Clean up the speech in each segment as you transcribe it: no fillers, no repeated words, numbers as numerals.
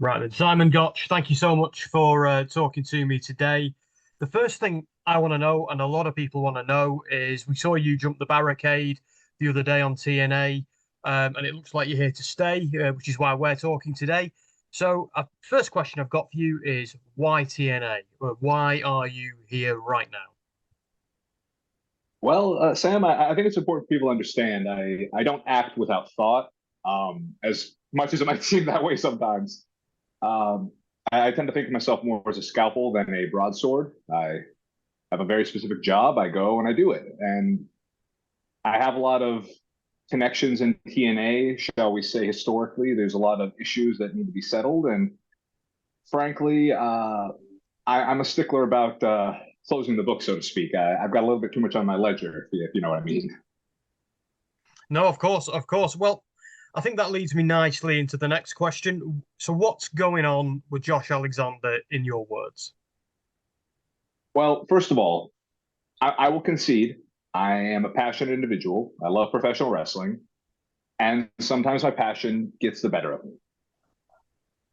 Right then, Simon Gotch, thank you so much for talking to me today. The first thing I want to know, and a lot of people want to know, is we saw you jump the barricade the other day on TNA, and it looks like you're here to stay, which is why we're talking today. So, first question I've got for you is why TNA? Why are you here right now? Well, Sam, I think it's important for people to understand. I don't act without thought, as much as it might seem that way sometimes. Um, I tend to think of myself more as a scalpel than a broadsword. I have a very specific job. I go and I do it, and I have a lot of connections in TNA, shall we say, historically. There's a lot of issues that need to be settled, and frankly, I'm a stickler about closing the book, so to speak. I've got a little bit too much on my ledger, if you know what I mean. No, of course, of course. Well, I think that leads me nicely into the next question. So, what's going on with Josh Alexander, in your words? Well, first of all, I will concede I am a passionate individual. I love professional wrestling, and sometimes my passion gets the better of me.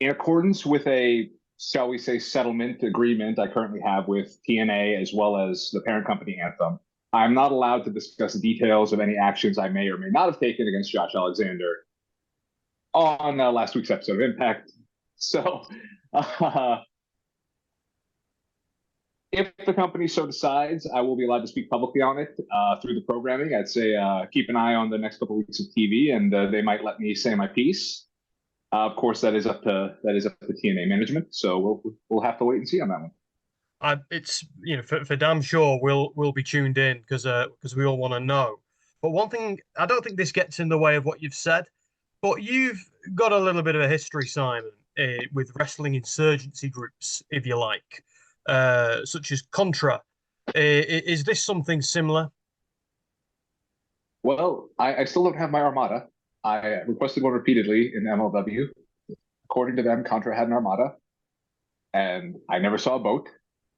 In accordance with a, shall we say, settlement agreement I currently have with TNA as well as the parent company Anthem, I'm not allowed to discuss details of any actions I may or may not have taken against Josh Alexander on last week's episode of Impact. So, uh, if the company so decides, I will be allowed to speak publicly on it through the programming. I'd say keep an eye on the next couple of weeks of TV, and they might let me say my piece. Of course, that is up to TNA management. So we'll have to wait and see on that one. It's for damn sure we'll be tuned in because we all want to know. But one thing I don't think this gets in the way of what you've said, but you've got a little bit of a history, Simon, with wrestling insurgency groups, if you like, such as Contra. Is this something similar? Well, I still don't have my Armada. I requested one repeatedly in MLW. According to them, Contra had an Armada, and I never saw a boat.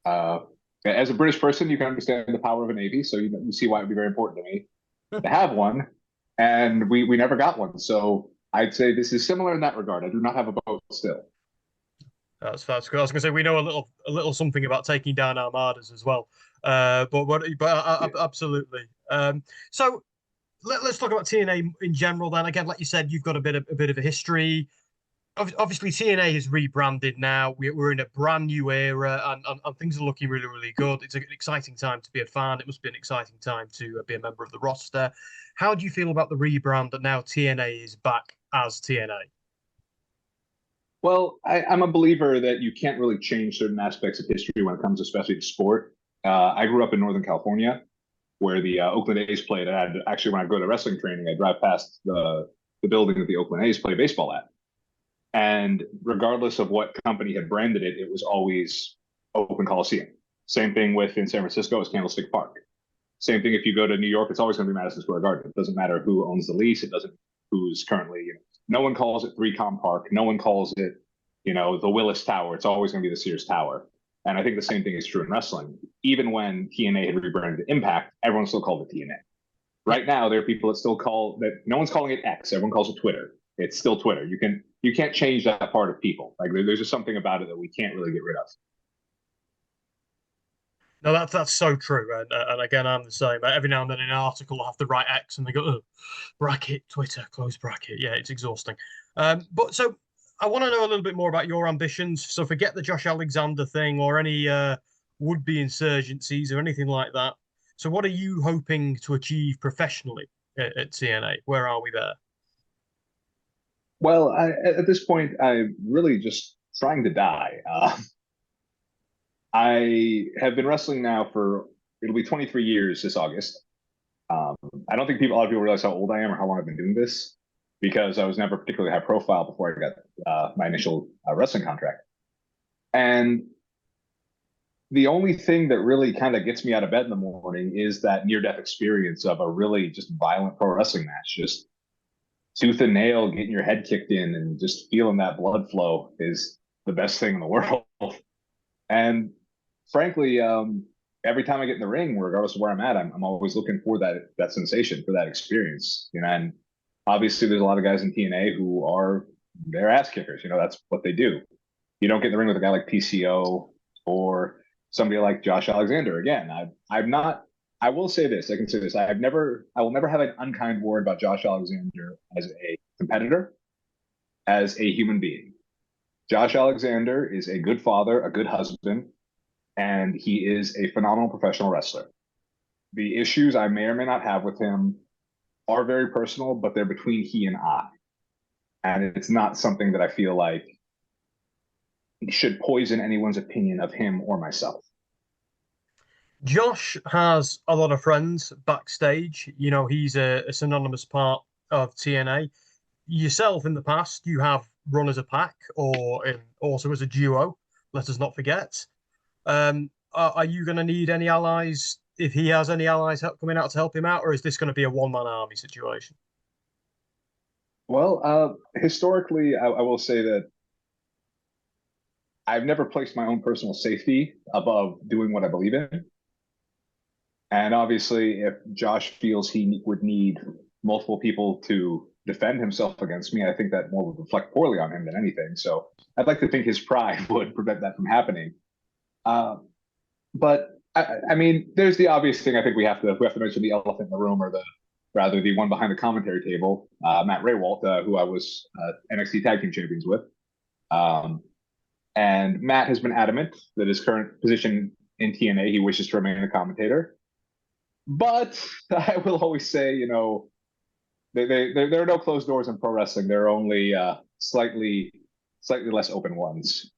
Uh, as a British person, you can understand the power of a navy, so you see why it would be very important to me to have one. And we never got one, so I'd say this is similar in that regard. I do not have a boat still. That's good. I was going to say we know a little something about taking down armadas as well. Absolutely. So let's talk about TNA in general. Then again, like you said, you've got a bit of a history. Obviously, TNA is rebranded now. We're in a brand new era, and things are looking really, really good. It's an exciting time to be a fan. It must be an exciting time to be a member of the roster. How do you feel about the rebrand that now TNA is back as TNA? Well, I'm a believer that you can't really change certain aspects of history when it comes, especially to sport. I grew up in Northern California, where the Oakland A's played. Actually, when I go to wrestling training, I drive past the building that the Oakland A's play baseball at. And regardless of what company had branded it, it was always Oakland Coliseum. Same thing with in San Francisco, it's Candlestick Park. Same thing if you go to New York, it's always going to be Madison Square Garden. It doesn't matter who owns the lease. It doesn't who's currently. No one calls it 3Com Park. No one calls it, the Willis Tower. It's always going to be the Sears Tower. And I think the same thing is true in wrestling. Even when TNA had rebranded Impact, everyone still called it TNA. Right now, there are people that still call that. No one's calling it X. Everyone calls it Twitter. It's still Twitter. You can't change that part of people. Like there's just something about it that we can't really get rid of. No, that's so true. And again, I'm the same. Every now and then in an article, I have to write X, and they go, oh, bracket Twitter, close bracket. Yeah, it's exhausting. But so I want to know a little bit more about your ambitions. So forget the Josh Alexander thing or any would-be insurgencies or anything like that. So what are you hoping to achieve professionally at TNA? Where are we there? Well, at this point, I'm really just trying to die. I have been wrestling now for it'll be 23 years this August. Um, I don't think a lot of people realize how old I am or how long I've been doing this because I was never particularly high profile before I got my initial wrestling contract. And the only thing that really kind of gets me out of bed in the morning is that near death experience of a really just violent pro wrestling match. Just tooth and nail, getting your head kicked in and just feeling that blood flow is the best thing in the world. And frankly, every time I get in the ring, regardless of where I'm at, I'm always looking for that sensation, for that experience. And obviously there's a lot of guys in TNA who are they're ass kickers. That's what they do. You don't get in the ring with a guy like PCO or somebody like Josh Alexander. Again, I'm not. I will say this. I can say this. I will never have an unkind word about Josh Alexander as a competitor, as a human being. Josh Alexander is a good father, a good husband, and he is a phenomenal professional wrestler. The issues I may or may not have with him are very personal, but they're between he and I. And it's not something that I feel like should poison anyone's opinion of him or myself. Josh has a lot of friends backstage. He's a synonymous part of TNA. Yourself in the past, you have run as a pack or also as a duo. Let us not forget. Are you going to need any allies if he has any allies coming out to help him out, or is this going to be a one-man army situation? Well, historically, I will say that I've never placed my own personal safety above doing what I believe in. And obviously, if Josh feels he would need multiple people to defend himself against me, I think that more would reflect poorly on him than anything. So I'd like to think his pride would prevent that from happening. But I mean, there's the obvious thing. I think we have to mention the elephant in the room, or the one behind the commentary table, Matt Raywalt, who I was NXT Tag Team Champions with. And Matt has been adamant that his current position in TNA, he wishes to remain a commentator. But I will always say, there are no closed doors in pro wrestling. There are only slightly less open ones.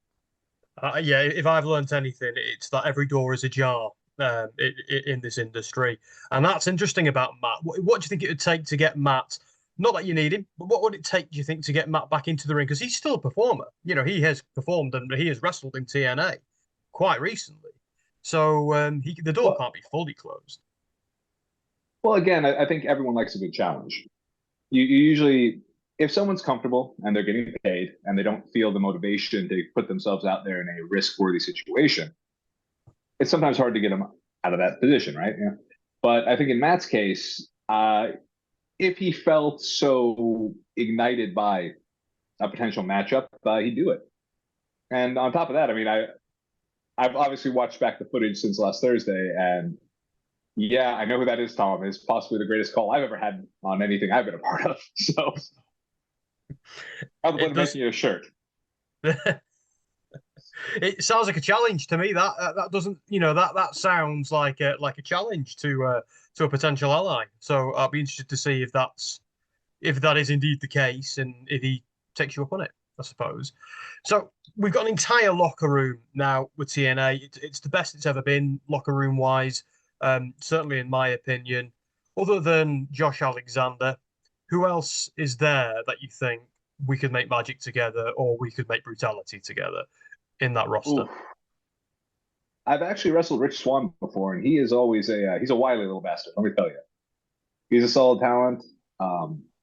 Yeah, if I've learned anything, it's that every door is ajar in this industry. And that's interesting about Matt. What do you think it would take to get Matt? Not that you need him, but what would it take, do you think, to get Matt back into the ring? Because he's still a performer. He has performed and he has wrestled in TNA quite recently. So the door can't be fully closed. Well, again, I think everyone likes a good challenge. You usually, if someone's comfortable and they're getting paid and they don't feel the motivation to put themselves out there in a risk-worthy situation, it's sometimes hard to get them out of that position, right? Yeah. But I think in Matt's case, if he felt so ignited by a potential matchup, he'd do it. And on top of that, I mean, I've obviously watched back the footage since last Thursday, and yeah, I know who that is, Tom. It's possibly the greatest call I've ever had on anything I've been a part of. So I'm going to make you a shirt. It sounds like a challenge to me. That doesn't, that sounds like a challenge to a potential ally. So I'll be interested to see if that is indeed the case and if he takes you up on it, I suppose. So we've got an entire locker room now with TNA. It's the best it's ever been locker room wise. Certainly in my opinion, other than Josh Alexander, who else is there that you think we could make magic together or we could make brutality together in that roster? Ooh. I've actually wrestled Rich Swann before, and he is always he's a wily little bastard. Let me tell you, he's a solid talent.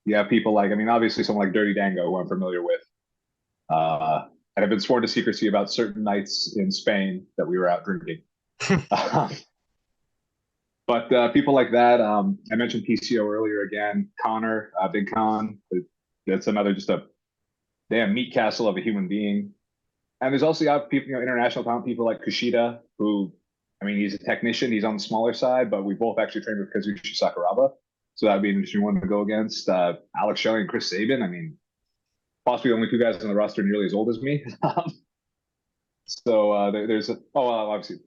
You have people like, I mean, obviously someone like Dirty Dango, who I'm familiar with, and I've been sworn to secrecy about certain nights in Spain that we were out drinking. But people like that, I mentioned PCO earlier again, Connor, Big Con, that's another just a damn meat castle of a human being. And there's also people, international talent, people like Kushida, who, I mean, he's a technician, he's on the smaller side, but we both actually trained with Kazushi Sakuraba. So that'd be an interesting one to go against. Alex Shelley and Chris Sabin, I mean, possibly the only two guys on the roster nearly as old as me. So obviously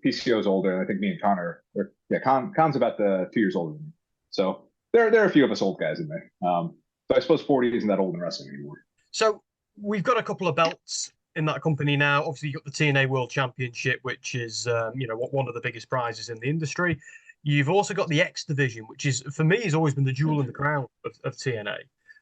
PCO's older, and I think me and Connor, Con's about 2 years older than me. So there are a few of us old guys in there. So I suppose 40 isn't that old in wrestling anymore. So we've got a couple of belts in that company now. Obviously, you've got the TNA World Championship, which is one of the biggest prizes in the industry. You've also got the X Division, which is, for me, has always been the jewel in the crown of TNA.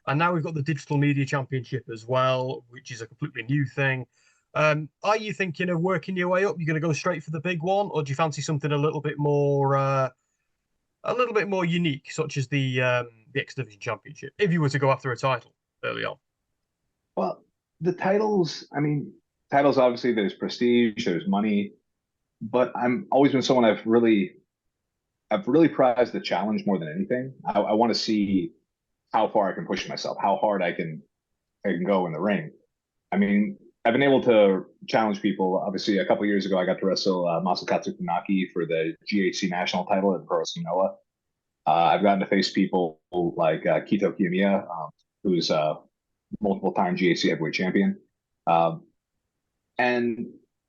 And now we've got the Digital Media Championship as well, which is a completely new thing. Are you thinking of working your way up? You're going to go straight for the big one, or do you fancy something a little bit more unique, such as the X Division Championship, if you were to go after a title early on? Well, the titles, I mean, obviously there's prestige, there's money, but I'm always been someone I've really prized the challenge more than anything. I want to see how far I can push myself, how hard I can I can go in the ring. I mean, I've been able to challenge people. Obviously, a couple years ago, I got to wrestle Masakatsu Funaki for the GHC national title at Pro Wrestling Noah. I've gotten to face people like Kito Kiyomiya, who's a multiple-time GHC heavyweight champion. And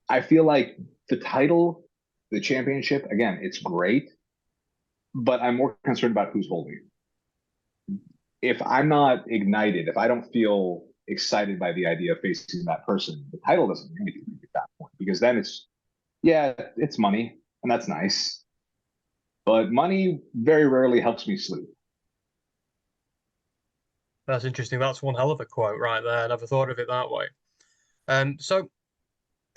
I feel like the title, the championship, again, it's great, but I'm more concerned about who's holding it. If I'm not ignited, if I don't feel excited by the idea of facing that person, the title doesn't mean anything at that point, because then it's money, and that's nice. But money very rarely helps me sleep. That's interesting. That's one hell of a quote right there. I never thought of it that way. So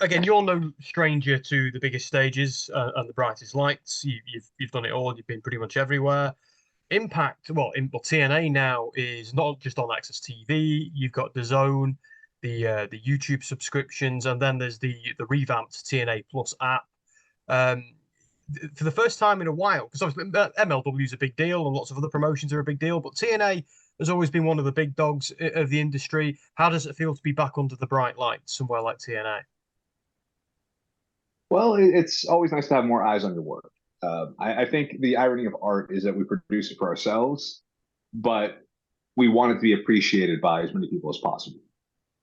again, you're no stranger to the biggest stages and the brightest lights. You've done it all. You've been pretty much everywhere. Impact, well, TNA now is not just on Access TV. You've got the Zone, the YouTube subscriptions, and then there's the revamped TNA Plus app. For the first time in a while, because obviously MLW is a big deal and lots of other promotions are a big deal, but TNA has always been one of the big dogs of the industry. How does it feel to be back under the bright lights somewhere like TNA? Well, it's always nice to have more eyes on your work. I think the irony of art is that we produce it for ourselves, but we want it to be appreciated by as many people as possible,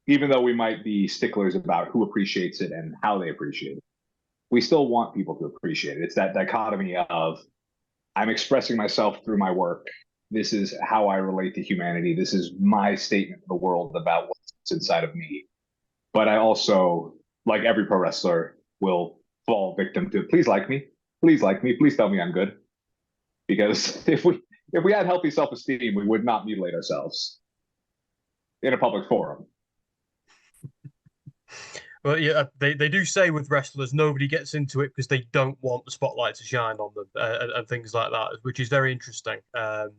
even though we might be sticklers about who appreciates it and how they appreciate it. We still want people to appreciate it. It's that dichotomy of I'm expressing myself through my work. This is how I relate to humanity. This is my statement to the world about what's inside of me. But I also, like every pro wrestler, will fall victim to please like me, please tell me I'm good. Because if we had healthy self-esteem, we would not mutilate ourselves in a public forum. Well, yeah, they do say with wrestlers, nobody gets into it because they don't want the spotlight to shine on them and things like that, which is very interesting. And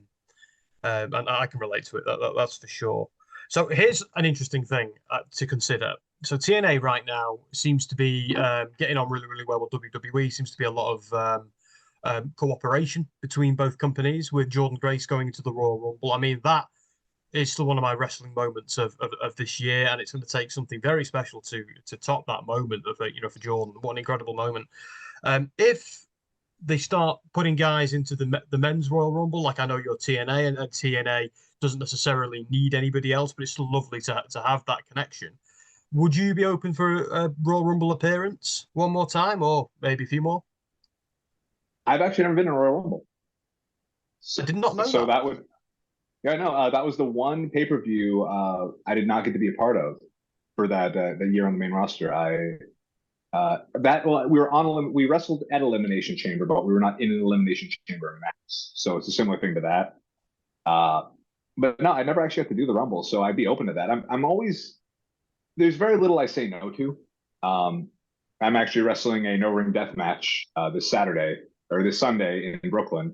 I can relate to it. That's for sure. So here's an interesting thing to consider. So TNA right now seems to be getting on really, really well with WWE. Seems to be a lot of cooperation between both companies, with Jordan Grace going into the Royal Rumble. I mean, that is still one of my wrestling moments of this year, and it's going to take something very special to top that moment of for Jordan. What an incredible moment! If they start putting guys into the men's Royal Rumble, like I know you're TNA, and TNA doesn't necessarily need anybody else, but it's still lovely to have that connection. Would you be open for a Royal Rumble appearance one more time, or maybe a few more? I've actually never been in a Royal Rumble. I did not know so that. that would Yeah, no, that was the one pay-per-view I did not get to be a part of for that year on the main roster. We wrestled at Elimination Chamber, but we were not in an Elimination Chamber match. So it's a similar thing to that. But no, I never actually have to do the Rumble, so I'd be open to that. I'm always there's very little I say no to. I'm actually wrestling a no ring death match this Sunday in Brooklyn.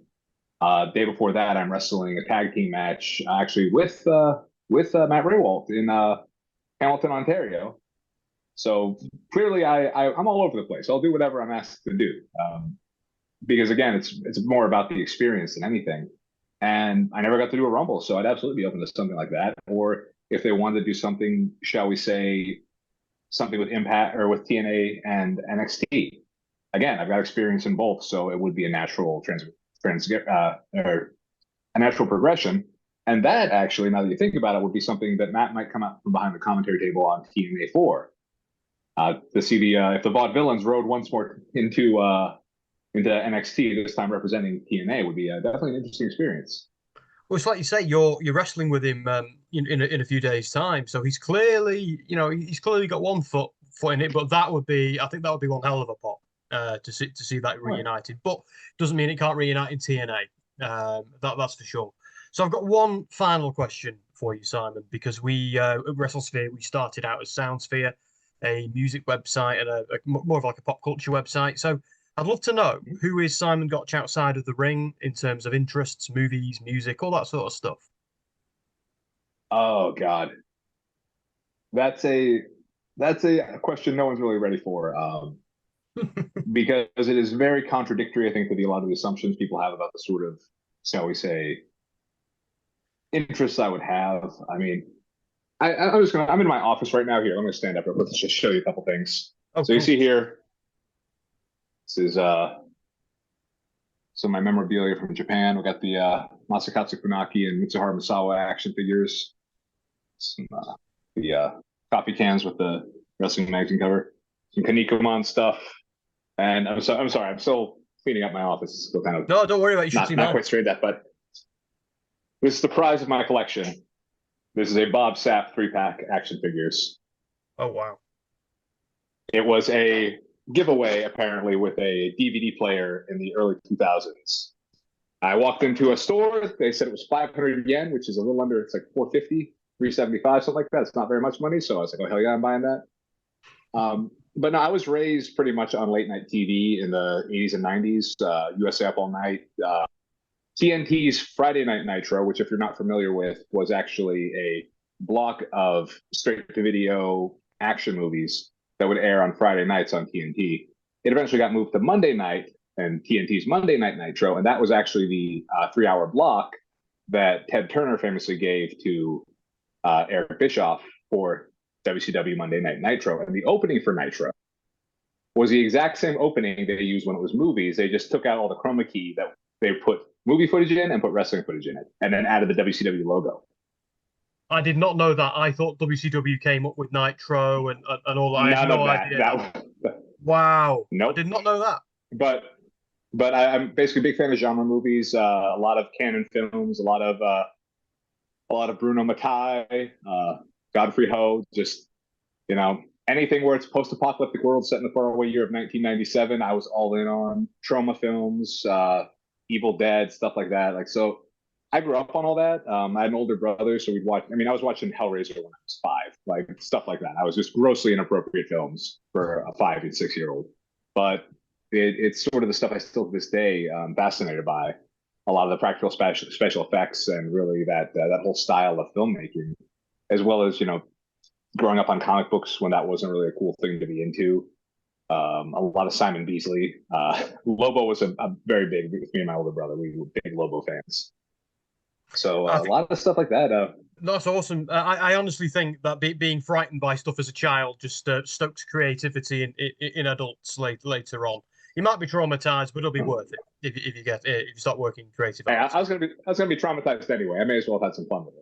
Day before that, I'm wrestling a tag team match actually with Matt Raywalt in Hamilton, Ontario. So clearly, I'm all over the place. I'll do whatever I'm asked to do, because again, it's more about the experience than anything. And I never got to do a Rumble, so I'd absolutely be open to something like that. Or if they wanted to do something, shall we say, something with Impact or with TNA and NXT. Again, I've got experience in both, so it would be a natural or a natural progression. And that actually, now that you think about it, would be something that Matt might come out from behind the commentary table on TNA 4 to see if the Vaudevillains rode once more into NXT, this time representing TNA, would be definitely an interesting experience. Well, it's like you say, you're wrestling with him in a few days' time, so he's clearly got one foot in it. But I think that would be one hell of a pop to see that reunited. Right. But doesn't mean it can't reunite in TNA. That's for sure. So I've got one final question for you, Simon, because we at WrestleSphere, we started out as Soundsphere, a music website and more of like a pop culture website. So I'd love to know, who is Simon Gotch outside of the ring in terms of interests, movies, music, all that sort of stuff? Oh God, that's a question no one's really ready for, because it is very contradictory, I think, to a lot of the assumptions people have about the sort of, shall we say, interests I would have. I mean, I'm in my office right now here. I'm gonna stand up real quick to just show you a couple things. Oh, So you cool. see here, this is some of my memorabilia from Japan. We got the Masakatsu Funaki and Mitsuharu Misawa action figures. Some the coffee cans with the wrestling magazine cover. Some Kanikomon stuff. And I'm sorry, I'm still cleaning up my office. It's still kind of No, don't worry about it. You should see not mine. quite straight that, but this is the prize of my collection. This is a Bob Sapp 3-pack action figures. Oh, wow. It was a giveaway, apparently, with a DVD player in the early 2000s. I walked into a store. They said it was 500 yen, which is a little under, it's like 450, 375, something like that. It's not very much money. So I was like, oh, hell yeah, I'm buying that. But no, I was raised pretty much on late night TV in the 80s and 90s, USA Up All Night. TNT's Friday Night Nitro, which, if you're not familiar with, was actually a block of straight-to-video action movies that would air on Friday nights on TNT. It eventually got moved to Monday night and TNT's Monday Night Nitro, and that was actually the 3-hour block that Ted Turner famously gave to Eric Bischoff for WCW Monday Night Nitro. And the opening for Nitro was the exact same opening they used when it was movies. They just took out all the chroma key that they put movie footage in and put wrestling footage in it, and then added the WCW logo. I did not know that. I thought WCW came up with Nitro and all that. I had no idea. Wow. Nope. I did not know that. But I'm basically a big fan of genre movies. A lot of canon films, a lot of Bruno Mattei, Godfrey Ho. Just anything where it's post-apocalyptic world set in the faraway year of 1997. I was all in on trauma films, Evil Dead, stuff like that. So I grew up on all that. I had an older brother, so we'd watch. I mean, I was watching Hellraiser when I was 5, stuff like that. I was just grossly inappropriate films for a 5 and 6-year-old. But it's sort of the stuff I still to this day am fascinated by. A lot of the practical special effects and really that whole style of filmmaking, as well as growing up on comic books when that wasn't really a cool thing to be into. A lot of Simon Beasley. Lobo was a very big, with me and my older brother, we were big Lobo fans. So a lot of stuff like that. That's awesome. I honestly think that being frightened by stuff as a child just stokes creativity in adults later on. You might be traumatized, but it'll be worth it if you start working creative. Hey, I was gonna be traumatized anyway. I may as well have had some fun with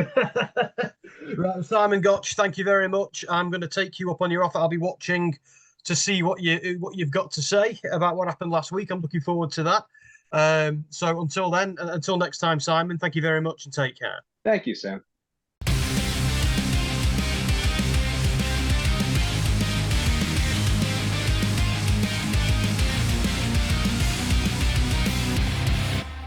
it. Right, Simon Gotch, thank you very much. I'm going to take you up on your offer. I'll be watching to see what you've got to say about what happened last week. I'm looking forward to that. So until then, until next time, Simon, thank you very much and take care. Thank you, Sam.